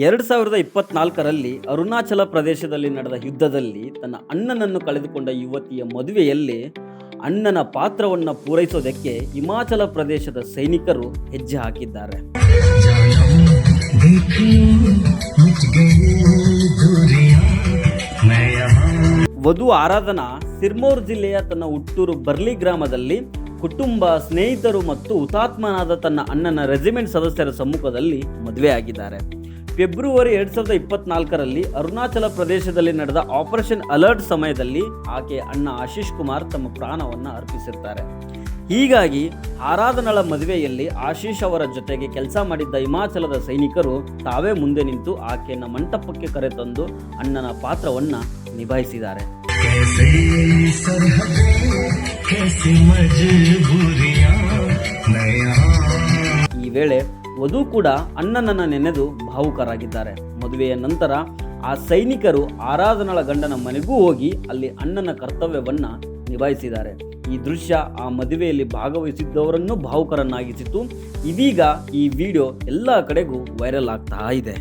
2024ರಲ್ಲಿ ಅರುಣಾಚಲ ಪ್ರದೇಶದಲ್ಲಿ ನಡೆದ ಯುದ್ಧದಲ್ಲಿ ತನ್ನ ಅಣ್ಣನನ್ನು ಕಳೆದುಕೊಂಡ ಯುವತಿಯ ಮದುವೆಯಲ್ಲಿ ಅಣ್ಣನ ಪಾತ್ರವನ್ನು ಪೂರೈಸೋದಕ್ಕೆ ಹಿಮಾಚಲ ಪ್ರದೇಶದ ಸೈನಿಕರು ಹೆಜ್ಜೆ ಹಾಕಿದ್ದಾರೆ. ವಧು ಆರಾಧನಾ ಸಿರ್ಮೌರ್ ಜಿಲ್ಲೆಯ ತನ್ನ ಹುಟ್ಟೂರು ಬರ್ಲಿ ಗ್ರಾಮದಲ್ಲಿ ಕುಟುಂಬ, ಸ್ನೇಹಿತರು ಮತ್ತು ಹುತಾತ್ಮನಾದ ತನ್ನ ಅಣ್ಣನ ರೆಜಿಮೆಂಟ್ ಸದಸ್ಯರ ಸಮ್ಮುಖದಲ್ಲಿ ಮದುವೆಯಾಗಿದ್ದಾರೆ. ಫೆಬ್ರವರಿ 2024ರಲ್ಲಿ ಅರುಣಾಚಲ ಪ್ರದೇಶದಲ್ಲಿ ನಡೆದ ಆಪರೇಷನ್ ಅಲರ್ಟ್ ಸಮಯದಲ್ಲಿ ಆಕೆಯ ಅಣ್ಣ ಆಶೀಶ್ ಕುಮಾರ್ ತಮ್ಮ ಪ್ರಾಣವನ್ನು ಅರ್ಪಿಸಿರ್ತಾರೆ. ಹೀಗಾಗಿ ಆರಾಧನಳ ಮದುವೆಯಲ್ಲಿ ಆಶೀಶ್ ಅವರ ಜೊತೆಗೆ ಕೆಲಸ ಮಾಡಿದ್ದ ಹಿಮಾಚಲದ ಸೈನಿಕರು ತಾವೇ ಮುಂದೆ ನಿಂತು ಆಕೆಯನ್ನು ಮಂಟಪಕ್ಕೆ ಕರೆತಂದು ಅಣ್ಣನ ಪಾತ್ರವನ್ನು ನಿಭಾಯಿಸಿದ್ದಾರೆ. ಈ ವೇಳೆ ವಧು ಕೂಡ ಅಣ್ಣನನ್ನ ನೆನೆದು ಭಾವುಕರಾಗಿದ್ದಾರೆ. ಮದುವೆಯ ನಂತರ ಆ ಸೈನಿಕರು ಆರಾಧನಳ ಗಂಡನ ಮನೆಗೂ ಹೋಗಿ ಅಲ್ಲಿ ಅಣ್ಣನ ಕರ್ತವ್ಯವನ್ನ ನಿಭಾಯಿಸಿದ್ದಾರೆ. ಈ ದೃಶ್ಯ ಆ ಮದುವೆಯಲ್ಲಿ ಭಾಗವಹಿಸಿದ್ದವರನ್ನು ಭಾವುಕರನ್ನಾಗಿಸಿತು. ಇದೀಗ ಈ ವಿಡಿಯೋ ಎಲ್ಲ ಕಡೆಗೂ ವೈರಲ್ ಆಗ್ತಾ ಇದೆ.